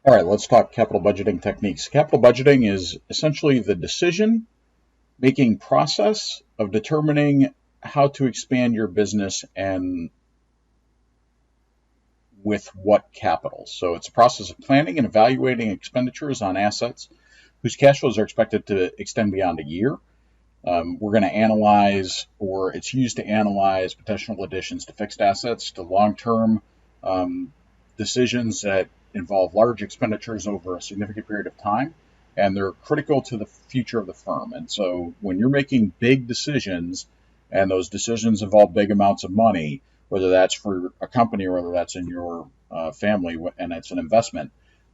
All right, let's talk capital budgeting techniques. Capital budgeting is essentially the decision making process of determining how to expand your business and with what capital. So it's a process of planning and evaluating expenditures on assets whose cash flows are expected to extend beyond a year. We're going to analyze, or it's used to analyze potential additions to fixed assets, to long term decisions that involve large expenditures over a significant period of time, and they're critical to the future of the firm. And so when you're making big decisions, and those decisions involve big amounts of money, whether that's for a company or whether that's in your family and it's an investment,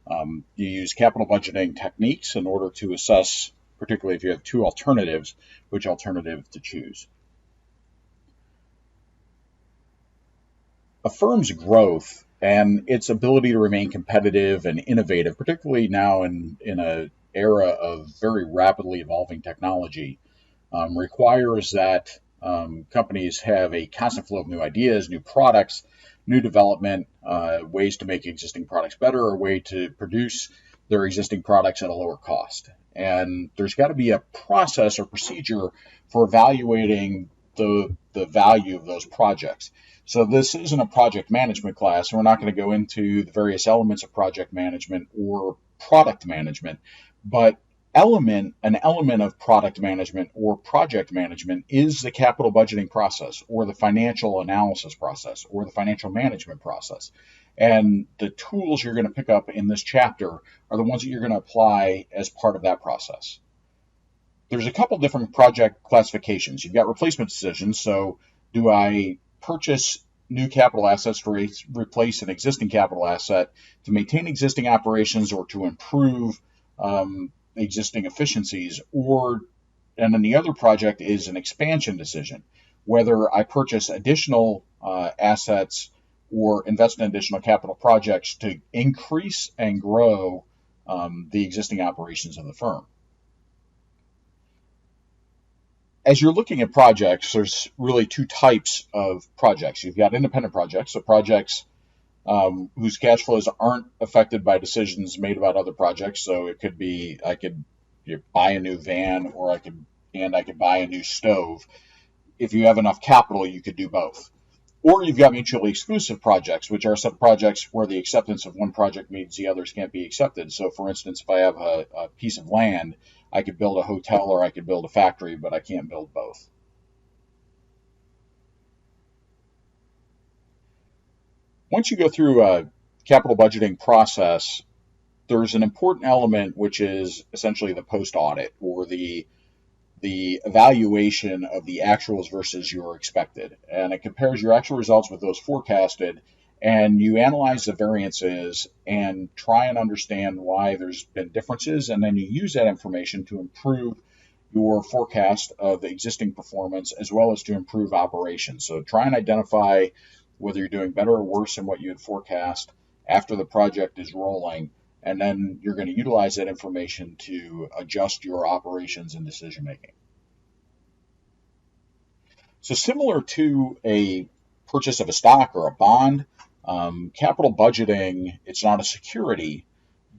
you use capital budgeting techniques in order to assess, particularly if you have two alternatives, which alternative to choose. A firm's growth and its ability to remain competitive and innovative, particularly now in an era of very rapidly evolving technology, requires that companies have a constant flow of new ideas, new products, new development, ways to make existing products better, or a way to produce their existing products at a lower cost. And there's got to be a process or procedure for evaluating the value of those projects. So this isn't a project management class. We're not going to go into the various elements of project management or product management, but an element of product management or project management is the capital budgeting process or the financial analysis process or the financial management process. And the tools you're going to pick up in this chapter are the ones that you're going to apply as part of that process. There's a couple different project classifications. You've got replacement decisions. So do I purchase new capital assets to replace an existing capital asset, to maintain existing operations, or to improve existing efficiencies? And then the other project is an expansion decision, whether I purchase additional assets or invest in additional capital projects to increase and grow the existing operations of the firm. As you're looking at projects, there's really two types of projects. You've got independent projects, so projects whose cash flows aren't affected by decisions made about other projects. So it could be I could buy a new van, or I could buy a new stove. If you have enough capital, you could do both. Or you've got mutually exclusive projects, which are some projects where the acceptance of one project means the others can't be accepted. So, for instance, if I have a piece of land, I could build a hotel or I could build a factory, but I can't build both. Once you go through a capital budgeting process, there's an important element, which is essentially the post-audit, or the evaluation of the actuals versus your expected. And it compares your actual results with those forecasted, and you analyze the variances and try and understand why there's been differences, and then you use that information to improve your forecast of the existing performance as well as to improve operations. So try and identify whether you're doing better or worse than what you had forecast after the project is rolling, and then you're going to utilize that information to adjust your operations and decision making. So similar to a purchase of a stock or a bond, capital budgeting, it's not a security,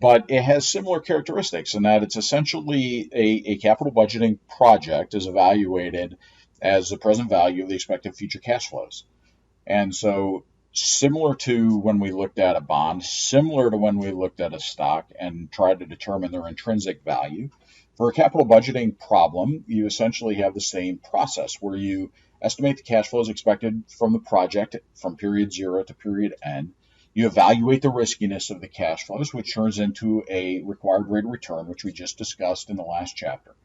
but it has similar characteristics in that it's essentially a capital budgeting project is evaluated as the present value of the expected future cash flows. And so similar to when we looked at a bond, similar to when we looked at a stock and tried to determine their intrinsic value, for a capital budgeting problem, you essentially have the same process where you estimate the cash flows expected from the project from period 0 to period n. You evaluate the riskiness of the cash flows, which turns into a required rate of return, which we just discussed in the last chapter.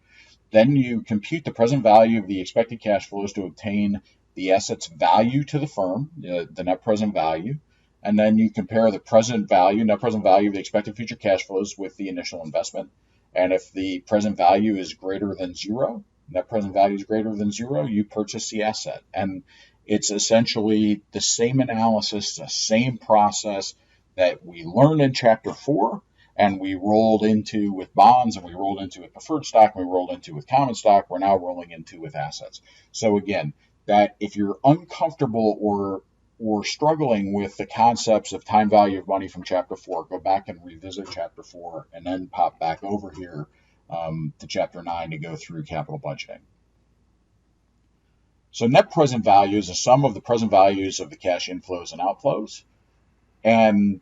Then you compute the present value of the expected cash flows to obtain the asset's value to the firm, the net present value, and then you compare the net present value of the expected future cash flows with the initial investment. And if the present value is greater than zero, net present value is greater than zero, you purchase the asset. And it's essentially the same analysis, the same process that we learned in Chapter 4, and we rolled into with bonds, and we rolled into with preferred stock, and we rolled into with common stock. We're now rolling into with assets. So again, that if you're uncomfortable or we're struggling with the concepts of time value of money from Chapter 4, go back and revisit Chapter 4, and then pop back over here to Chapter 9 to go through capital budgeting. So net present value is the sum of the present values of the cash inflows and outflows. And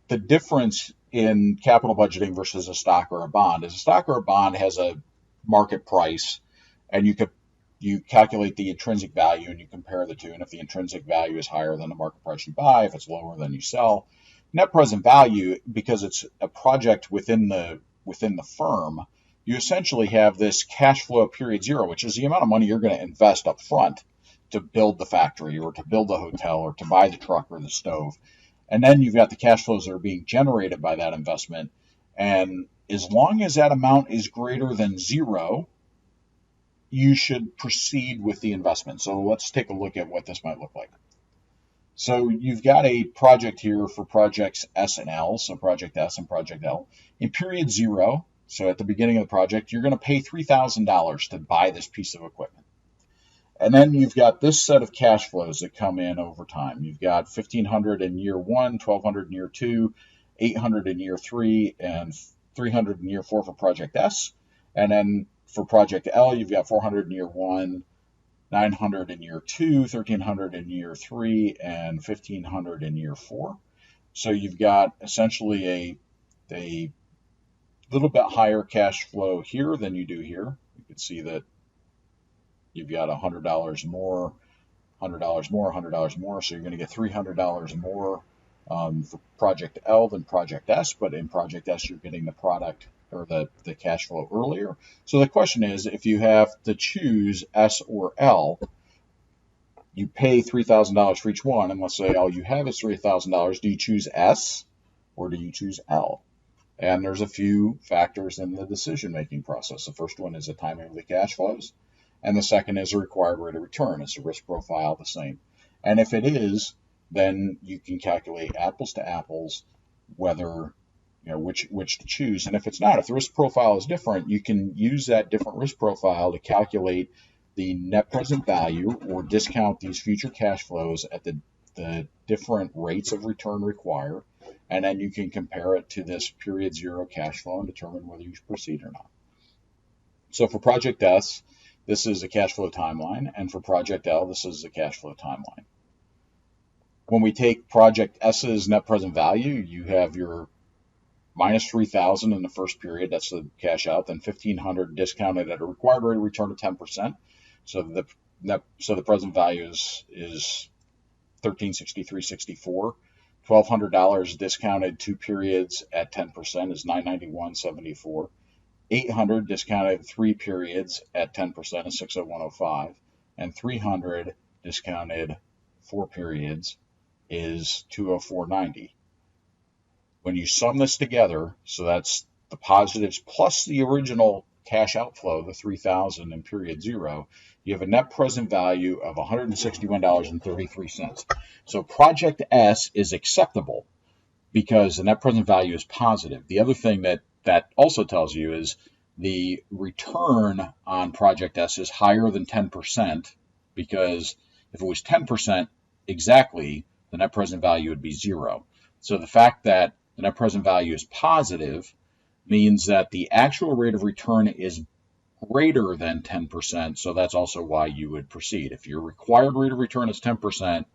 the difference in capital budgeting versus a stock or a bond is a stock or a bond has a market price, and you calculate the intrinsic value and you compare the two. And if the intrinsic value is higher than the market price, you buy. If it's lower, then you sell. Net present value, because it's a project within the firm, you essentially have this cash flow period zero, which is the amount of money you're going to invest up front to build the factory or to build the hotel or to buy the truck or the stove. And then you've got the cash flows that are being generated by that investment. And as long as that amount is greater than zero, you should proceed with the investment. So let's take a look at what this might look like. So you've got a project here for projects S and L, so project S and project L. In period zero, so at the beginning of the project, you're going to pay $3,000 to buy this piece of equipment. And then you've got this set of cash flows that come in over time. You've got $1,500 in year 1, $1,200 in year 2, $800 in year 3, and $300 in year 4 for project S. And then for project L, you've got $400 in year 1, $900 in year 2, $1,300 in year 3, and $1,500 in year 4. So you've got essentially a little bit higher cash flow here than you do here. You can see that you've got $100 more, $100 more, $100 more. So you're going to get $300 more for project L than project S. But in project S, you're getting the product or the cash flow earlier. So the question is, if you have to choose S or L, you pay $3,000 for each one, and let's say all you have is $3,000. Do you choose S or do you choose L? And there's a few factors in the decision-making process. The first one is the timing of the cash flows, and the second is the required rate of return. Is the risk profile the same? And if it is, then you can calculate apples to apples whether which to choose. And if it's not, if the risk profile is different, you can use that different risk profile to calculate the net present value or discount these future cash flows at the different rates of return required. And then you can compare it to this period zero cash flow and determine whether you should proceed or not. So for project S, this is a cash flow timeline. And for project L, this is the cash flow timeline. When we take project S's net present value, you have your minus $3,000 in the first period, that's the cash out, then $1,500 discounted at a required rate of return of 10%. So the present value is $1,363.64. $1,200 discounted 2 periods at 10% is $991.74. $800 discounted 3 periods at 10% is $601.05. And $300 discounted 4 periods is $204.90. When you sum this together, so that's the positives plus the original cash outflow, the $3,000 in period zero, you have a net present value of $161.33. So project S is acceptable because the net present value is positive. The other thing that also tells you is the return on project S is higher than 10%, because if it was 10% exactly, the net present value would be zero. So the fact that the net present value is positive means that the actual rate of return is greater than 10%, so that's also why you would proceed. If your required rate of return is 10%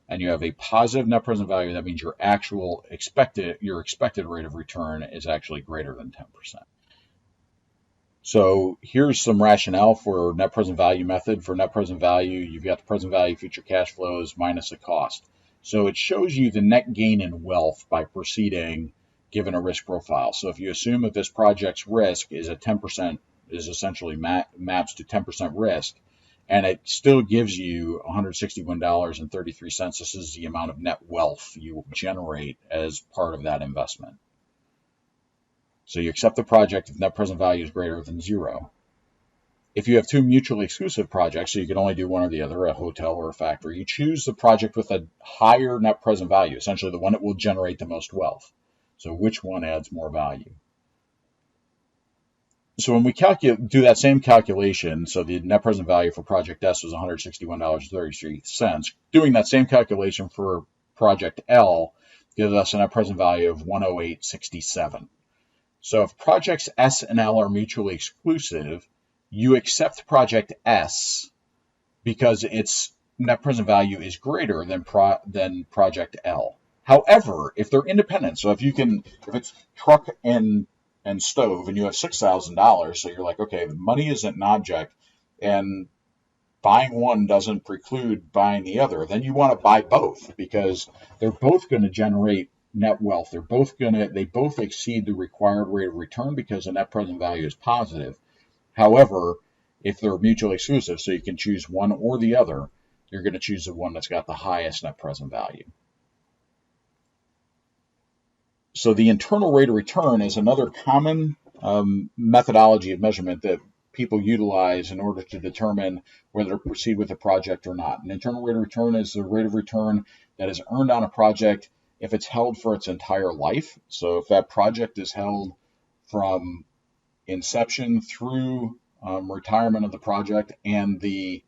and you have a positive net present value, that means your expected rate of return is actually greater than 10%. So here's some rationale for net present value method. For net present value, you've got the present value future cash flows minus the cost. So it shows you the net gain in wealth by proceeding given a risk profile. So if you assume that this project's risk is at 10%, is essentially maps to 10% risk, and it still gives you $161.33. This is the amount of net wealth you will generate as part of that investment. So you accept the project if net present value is greater than zero. If you have two mutually exclusive projects, so you can only do one or the other, a hotel or a factory, you choose the project with a higher net present value, essentially the one that will generate the most wealth. So which one adds more value? So when we do that same calculation, so the net present value for Project S was $161.33. Doing that same calculation for Project L gives us a net present value of $108.67. So if projects S and L are mutually exclusive, you accept Project S because its net present value is greater than Project L. However, if they're independent, so if it's truck and stove and you have $6,000, so you're like, okay, the money is an object and buying one doesn't preclude buying the other, then you want to buy both because they're both going to generate net wealth. They both exceed the required rate of return because the net present value is positive. However, if they're mutually exclusive, so you can choose one or the other, you're going to choose the one that's got the highest net present value. So the internal rate of return is another common methodology of measurement that people utilize in order to determine whether to proceed with a project or not. An internal rate of return is the rate of return that is earned on a project if it's held for its entire life. So if that project is held from inception through retirement of the project and the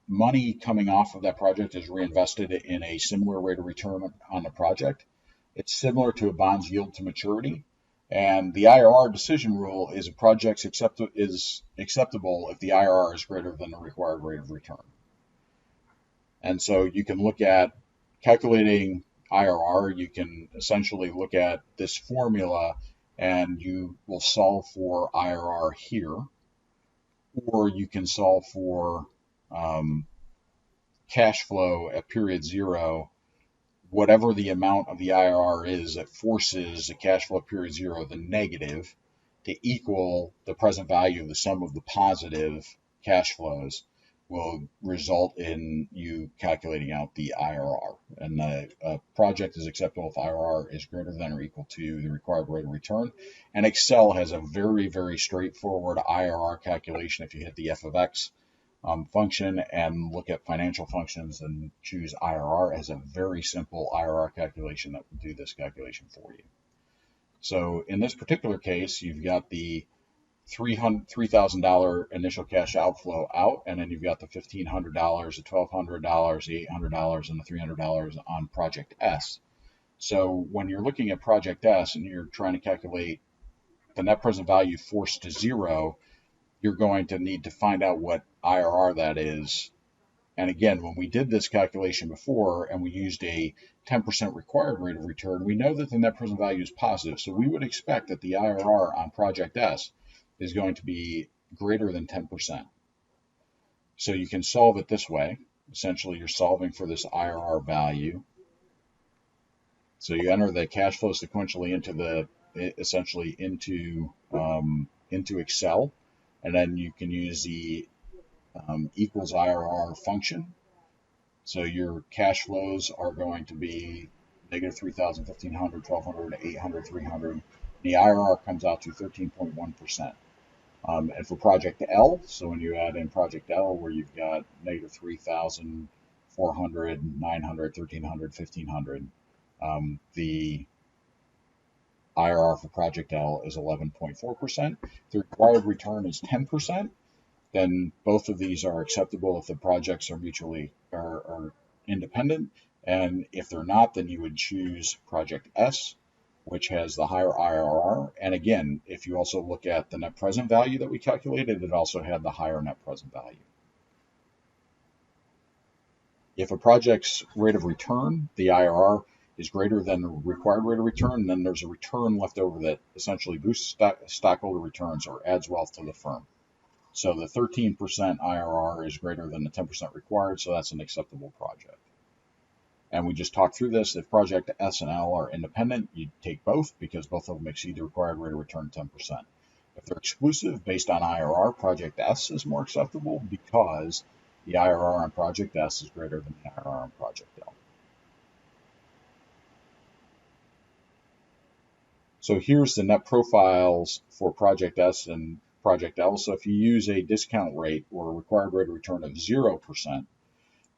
money coming off of that project is reinvested in a similar rate of return on the project, it's similar to a bond's yield to maturity. And the IRR decision rule is a project is acceptable if the IRR is greater than the required rate of return. And so you can look at calculating IRR. You can essentially look at this formula and you will solve for IRR here, or you can solve for cash flow at period zero. Whatever the amount of the IRR is that forces the cash flow at period zero, the negative, to equal the present value of the sum of the positive cash flows will result in you calculating out the IRR. And the project is acceptable if IRR is greater than or equal to the required rate of return. And Excel has a very, very straightforward IRR calculation. If you hit the f of x function and look at financial functions and choose IRR, as a very simple IRR calculation that will do this calculation for you. So in this particular case, you've got the $3,000 initial cash outflow out, and then you've got the $1,500, the $1,200, the $800, and the $300 on Project S. So when you're looking at Project S and you're trying to calculate the net present value forced to zero, you're going to need to find out what IRR that is. And again, when we did this calculation before and we used a 10% required rate of return, we know that the net present value is positive. So we would expect that the IRR on Project S is going to be greater than 10%. So you can solve it this way. Essentially, you're solving for this IRR value. So you enter the cash flow sequentially into Excel, and then you can use the equals IRR function. So your cash flows are going to be negative 3,000, 1,500, 1,200, 800, 300. The IRR comes out to 13.1%. And for Project L, so when you add in Project L, where you've got negative 3,000, 400, 900, 1,300, 1,500, the IRR for Project L is 11.4%. The required return is 10%. Then both of these are acceptable if the projects are mutually are independent. And if they're not, then you would choose Project S, which has the higher IRR. And again, if you also look at the net present value that we calculated, it also had the higher net present value. If a project's rate of return, the IRR, is greater than the required rate of return, then there's a return left over that essentially boosts stockholder returns or adds wealth to the firm. So the 13% IRR is greater than the 10% required, so that's an acceptable project. And we just talked through this. If Project S and L are independent, you take both because both of them exceed the required rate of return 10%. If they're exclusive based on IRR, Project S is more acceptable because the IRR on Project S is greater than the IRR on Project L. So here's the net profiles for Project S and Project L. So if you use a discount rate or a required rate of return of 0%,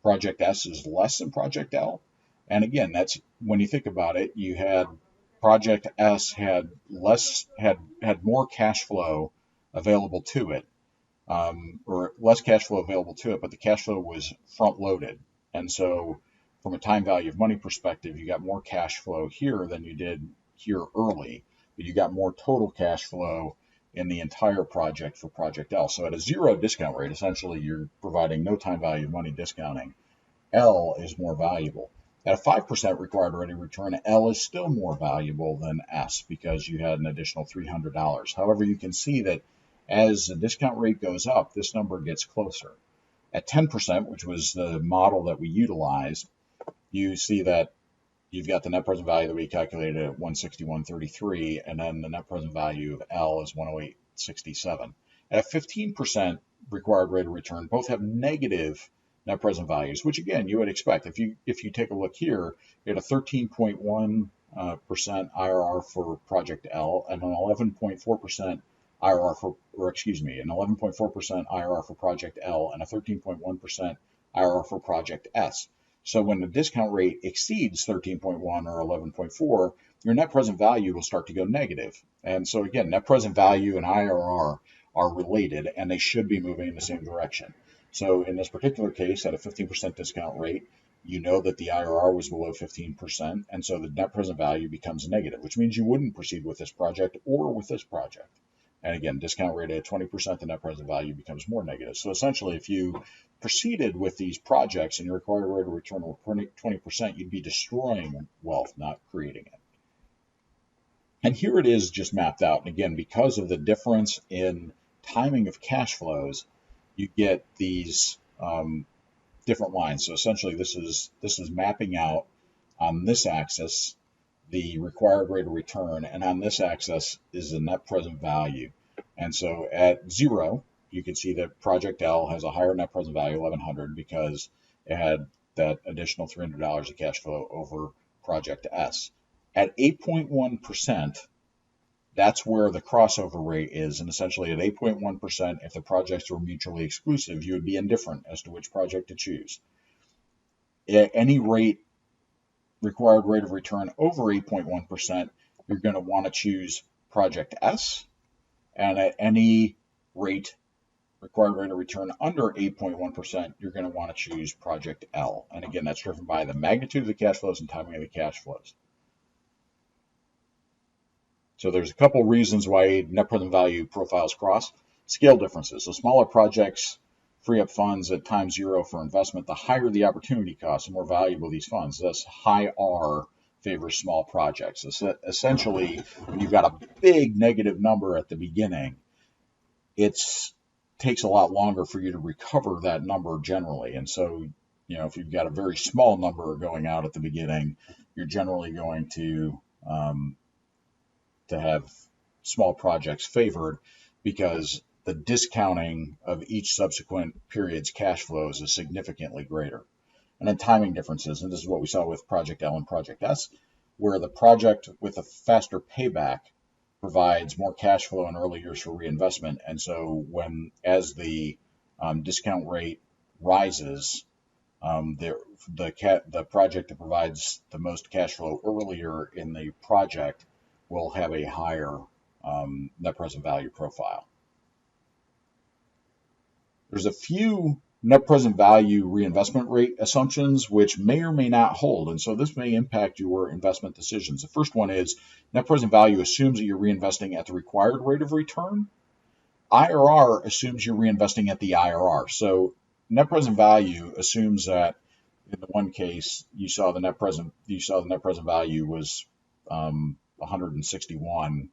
Project S is less than Project L. And again, that's when you think about it, you had Project S had more cash flow available to it, or less cash flow available to it, but the cash flow was front loaded. And so from a time value of money perspective, you got more cash flow here than you did here early, but you got more total cash flow in the entire project for Project L. So at a zero discount rate, essentially you're providing no time value of money discounting. L is more valuable. At a 5% required rate of return, L is still more valuable than S because you had an additional $300. However, you can see that as the discount rate goes up, this number gets closer. At 10%, which was the model that we utilized, you see that you've got the net present value that we calculated at 161.33, and then the net present value of L is 108.67. At a 15% required rate of return, both have negative net present values, which again you would expect. If you take a look here, you had a 13.1% IRR for Project L and an 11.4% IRR for, an 11.4% IRR for Project L and a 13.1% IRR for Project S. So when the discount rate exceeds 13.1 or 11.4, your net present value will start to go negative. And so again, net present value and IRR are related, and they should be moving in the same direction. So in this particular case, at a 15% discount rate, you know that the IRR was below 15%, and so the net present value becomes negative, which means you wouldn't proceed with this project or with this project. And again, discount rate at 20%, the net present value becomes more negative. So essentially, if you proceeded with these projects and your required rate of return were 20%, you'd be destroying wealth, not creating it. And here it is just mapped out. And again, because of the difference in timing of cash flows, you get these different lines. So essentially, this is mapping out on this axis the required rate of return, and on this axis is the net present value. And so at 0, you can see that Project L has a higher net present value, $1,100, because it had that additional $300 of cash flow over Project S. At 8.1%, that's where the crossover rate is, and essentially at 8.1%, if the projects were mutually exclusive, you would be indifferent as to which project to choose. At any required rate of return over 8.1%, you're going to want to choose Project S, and at any required rate of return under 8.1%, you're going to want to choose Project L. And again, that's driven by the magnitude of the cash flows and timing of the cash flows. So there's a couple reasons why net present value profiles cross. Scale differences. So smaller projects free up funds at time 0 for investment. The higher the opportunity cost, the more valuable these funds. Thus, high R favors small projects. Essentially, when you've got a big negative number at the beginning, it takes a lot longer for you to recover that number generally. And so, if you've got a very small number going out at the beginning, you're generally going to have small projects favored because the discounting of each subsequent period's cash flows is significantly greater. And then timing differences, and this is what we saw with Project L and Project S, where the project with a faster payback provides more cash flow in early years for reinvestment. And so as the discount rate rises, the project that provides the most cash flow earlier in the project will have a higher net present value profile. There's a few net present value reinvestment rate assumptions which may or may not hold, and so this may impact your investment decisions. The first one is net present value assumes that you're reinvesting at the required rate of return. IRR assumes you're reinvesting at the IRR. So net present value assumes that in the one case you saw the net present value was 161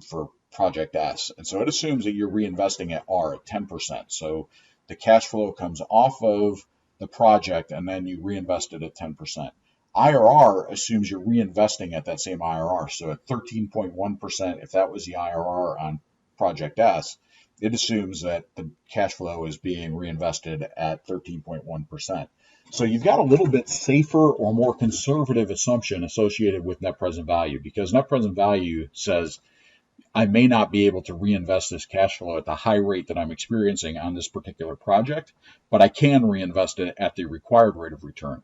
for Project S. And so it assumes that you're reinvesting at R at 10%. So the cash flow comes off of the project and then you reinvest it at 10%. IRR assumes you're reinvesting at that same IRR. So at 13.1%, if that was the IRR on Project S, it assumes that the cash flow is being reinvested at 13.1%. So you've got a little bit safer or more conservative assumption associated with net present value, because net present value says I may not be able to reinvest this cash flow at the high rate that I'm experiencing on this particular project, but I can reinvest it at the required rate of return.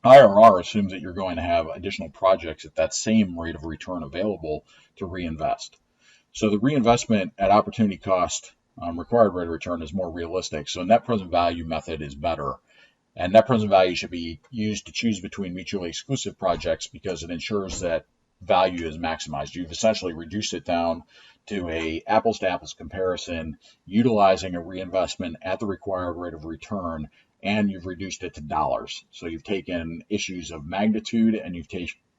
IRR assumes that you're going to have additional projects at that same rate of return available to reinvest. So the reinvestment at opportunity cost required rate of return is more realistic. So net present value method is better. And net present value should be used to choose between mutually exclusive projects because it ensures that value is maximized. You've essentially reduced it down to a apples to apples comparison, utilizing a reinvestment at the required rate of return, and you've reduced it to dollars. So you've taken issues of magnitude and you've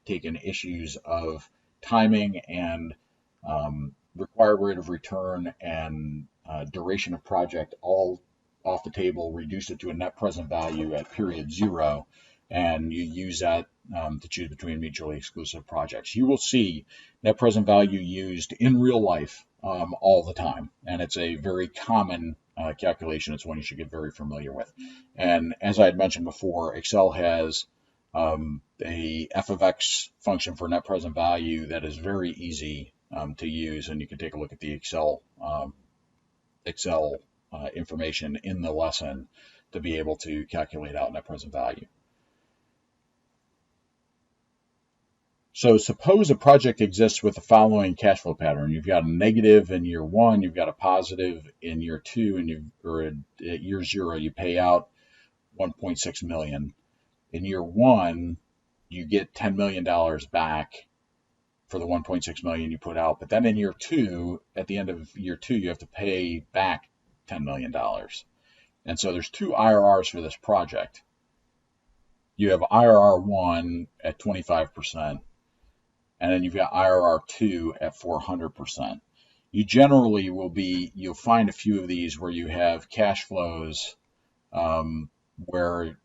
taken issues of timing and required rate of return and duration of project all off the table, reduce it to a net present value at period zero, and you use that to choose between mutually exclusive projects. You will see net present value used in real life all the time, and it's a very common calculation. It's one you should get very familiar with. And as I had mentioned before, Excel has a f of x function for net present value that is very easy to use, and you can take a look at the Excel information in the lesson to be able to calculate out net present value. So suppose a project exists with the following cash flow pattern. You've got a negative in year one, you've got a positive in year two, and at year zero, you pay out $1.6 million. In year one, you get $10 million back for the $1.6 million you put out. But then in year two, at the end of year two, you have to pay back $10 million. And so there's two IRRs for this project. You have IRR 1 at 25%, and then you've got IRR 2 at 400%. You generally you'll find a few of these where you have cash flows where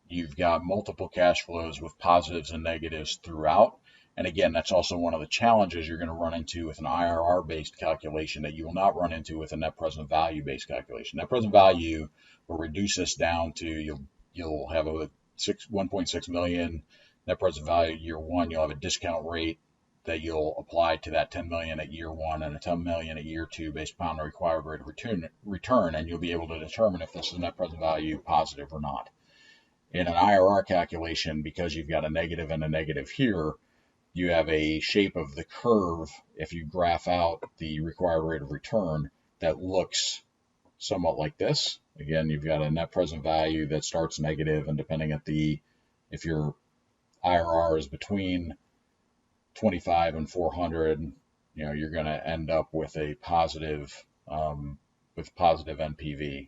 you've got multiple cash flows with positives and negatives throughout. And again, that's also one of the challenges you're going to run into with an IRR-based calculation that you will not run into with a net present value-based calculation. Net present value will reduce this down to you'll have a 1.6 million net present value year one. You'll have a discount rate that you'll apply to that 10 million at year one and a 10 million at year two based upon the required rate of return, and you'll be able to determine if this is net present value positive or not. In an IRR calculation, because you've got a negative and a negative here, you have a shape of the curve, if you graph out the required rate of return, that looks somewhat like this. Again, you've got a net present value that starts negative, and depending at if your IRR is between 25 and 400, you're going to end up with a positive NPV.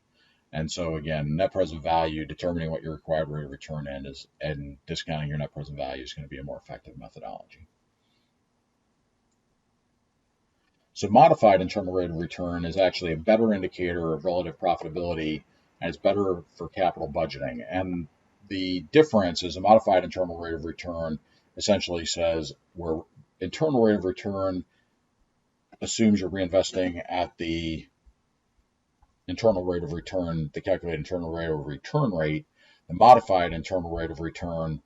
And so again, net present value, determining what your required rate of return is, and discounting your net present value is going to be a more effective methodology. So modified internal rate of return is actually a better indicator of relative profitability, and it's better for capital budgeting. And the difference is a modified internal rate of return essentially says where internal rate of return assumes you're reinvesting at the internal rate of return, the calculated internal rate of return rate. The modified internal rate of return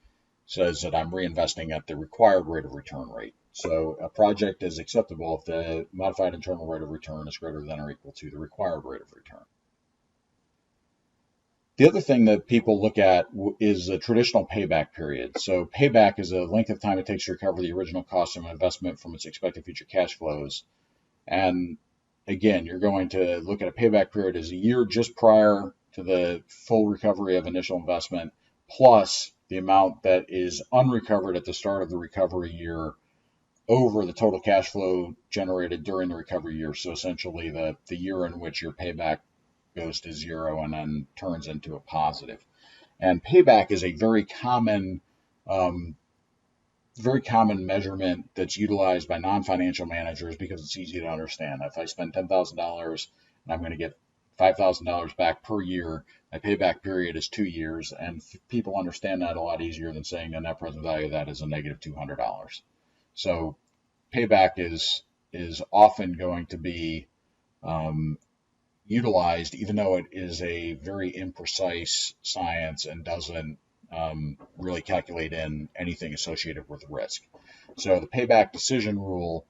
says that I'm reinvesting at the required rate of return rate. So a project is acceptable if the modified internal rate of return is greater than or equal to the required rate of return. The other thing that people look at is a traditional payback period. So payback is the length of time it takes to recover the original cost of an investment from its expected future cash flows. And again, you're going to look at a payback period as a year just prior to the full recovery of initial investment, plus the amount that is unrecovered at the start of the recovery year over the total cash flow generated during the recovery year. So essentially the year in which your payback goes to zero and then turns into a positive. And payback is a very common measurement that's utilized by non-financial managers because it's easy to understand. If I spend $10,000 and I'm going to get $5,000 back per year, my payback period is 2 years, and people understand that a lot easier than saying the net present value of that is a negative $200. So payback is often going to be utilized, even though it is a very imprecise science and doesn't really calculate in anything associated with risk. So the payback decision rule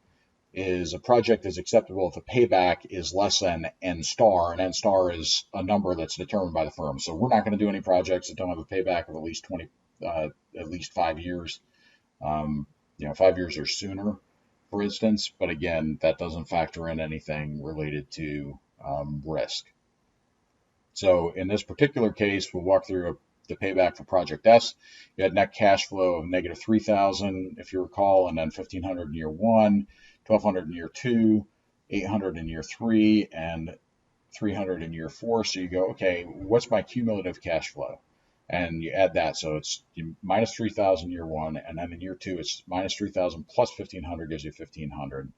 is a project is acceptable if the payback is less than N star, and N star is a number that's determined by the firm. So we're not going to do any projects that don't have a payback of at least at least 5 years, 5 years or sooner, for instance. But again, that doesn't factor in anything related to risk. So in this particular case, we'll walk through the payback for Project S. You had net cash flow of negative 3,000, if you recall, and then 1,500 in year one, 1,200 in year two, 800 in year three, and 300 in year four. So you go, okay, what's my cumulative cash flow? And you add that. So it's minus 3,000 year one, and then in year two, it's minus 3,000 plus 1,500 gives you 1,500,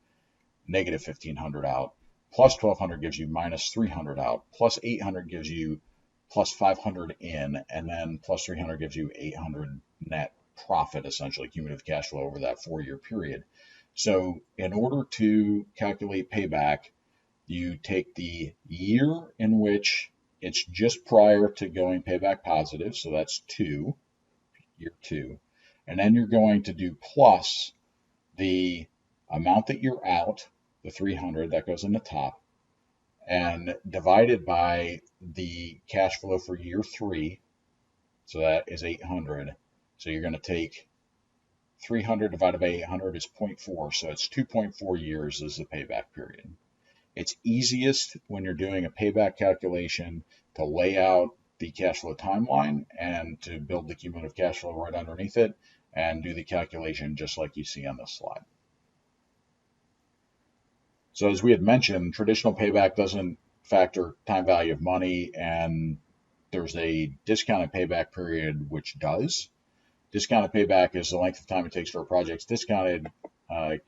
negative 1,500 out. Plus 1,200 gives you minus 300 out. Plus 800 gives you plus 500 in, and then plus 300 gives you 800 net profit, essentially cumulative cash flow over that 4-year period. So in order to calculate payback, you take the year in which it's just prior to going payback positive, so that's year two, and then you're going to do plus the amount that you're out, the 300 that goes in the top, and divided by the cash flow for year three, so that is 800. So you're going to take 300 divided by 800 is 0.4, so it's 2.4 years is the payback period. It's easiest when you're doing a payback calculation to lay out the cash flow timeline and to build the cumulative cash flow right underneath it and do the calculation just like you see on this slide. So as we had mentioned, traditional payback doesn't factor time value of money, and there's a discounted payback period which does. Discounted payback is the length of time it takes for a project's discounted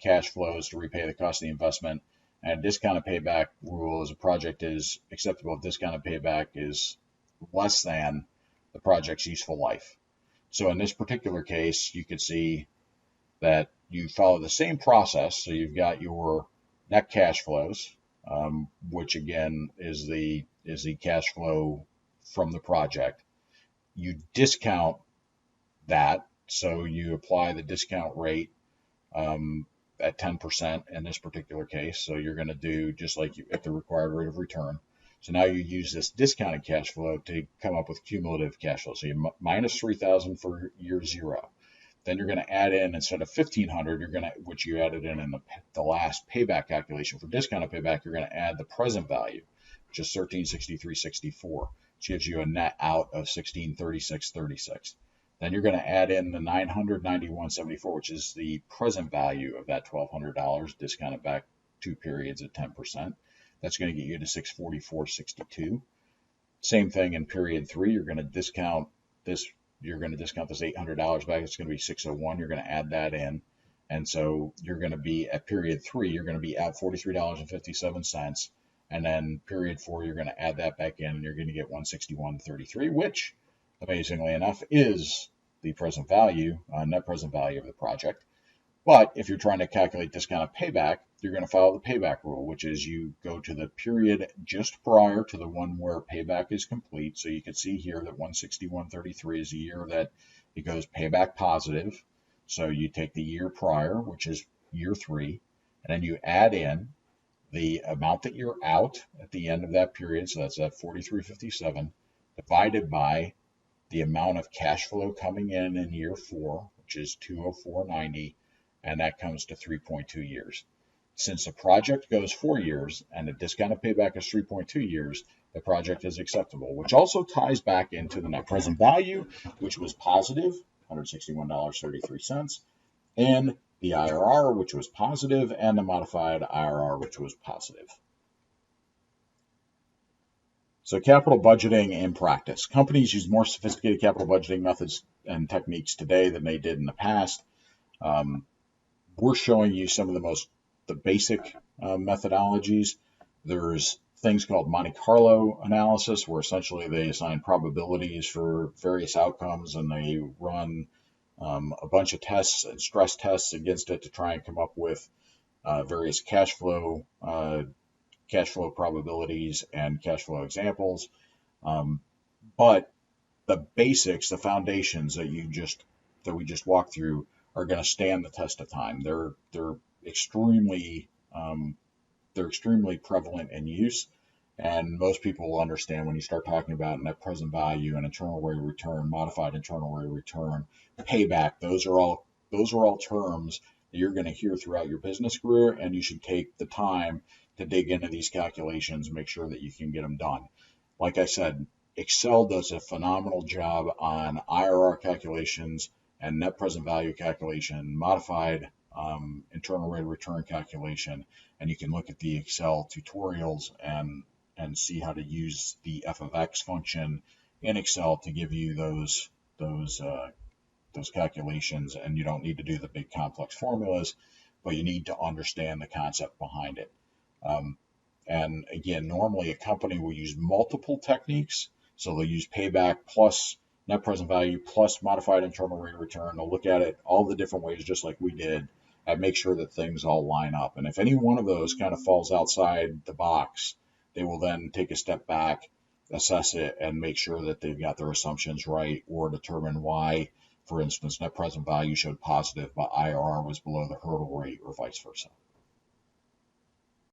cash flows to repay the cost of the investment. And discounted payback rule is a project is acceptable if discounted payback is less than the project's useful life. So in this particular case, you could see that you follow the same process. So you've got your net cash flows, which again is the cash flow from the project. You discount that, so you apply the discount rate at 10% in this particular case. So you're going to do just like you at the required rate of return. So now you use this discounted cash flow to come up with cumulative cash flow. So you minus 3,000 for year zero. Then you're going to add in, instead of 1,500, you're going to, which you added in the last payback calculation for discounted payback, you're going to add the present value, which is 1,363.64, which gives you a net out of 1,636.36. Then you're going to add in the 991.74, which is the present value of that $1,200 discounted back 2 periods at 10%. That's going to get you to 644.62. Same thing in period 3. You're going to discount this. You're going to discount this $800 back. It's going to be 601. You're going to add that in, and so you're going to be at period 3. You're going to be out $43.57, and then period 4. You're going to add that back in, and you're going to get 161.33, which, amazingly enough, is the present value, net present value of the project. But if you're trying to calculate discounted payback, you're going to follow the payback rule, which is you go to the period just prior to the one where payback is complete. So you can see here that 161.33 is a year that it goes payback positive. So you take the year prior, which is year 3, and then you add in the amount that you're out at the end of that period. So that's at 43.57 divided by the amount of cash flow coming in year 4, which is 204.90, and that comes to 3.2 years. Since the project goes 4 years and the discounted payback is 3.2 years, the project is acceptable, which also ties back into the net present value, which was positive, $161.33, and the IRR, which was positive, and the modified IRR, which was positive. So capital budgeting in practice. Companies use more sophisticated capital budgeting methods and techniques today than they did in the past. We're showing you some of the basic methodologies. There's things called Monte Carlo analysis, where essentially they assign probabilities for various outcomes, and they run a bunch of tests and stress tests against it to try and come up with various cash flow probabilities and cash flow examples. But the basics, the foundations that we just walked through, are going to stand the test of time. They're extremely prevalent in use, And most people will understand when you start talking about net present value and internal rate of return, modified internal rate of return, payback. Those are all terms that you're going to hear throughout your business career, and you should take the time to dig into these calculations and make sure that you can get them done. Like I said, Excel does a phenomenal job on IRR calculations and net present value calculation, modified internal rate of return calculation, and you can look at the Excel tutorials and see how to use the f of x function in Excel to give you those those calculations. And you don't need to do the big complex formulas, but you need to understand the concept behind it. Um, and again, normally a company will use multiple techniques. So they'll use payback plus net present value plus modified internal rate of return. They'll look at it all the different ways, just like we did, and make sure that things all line up. And if any one of those kind of falls outside the box, they will then take a step back, assess it, and make sure that they've got their assumptions right, or determine why, for instance, net present value showed positive, but IRR was below the hurdle rate, or vice versa.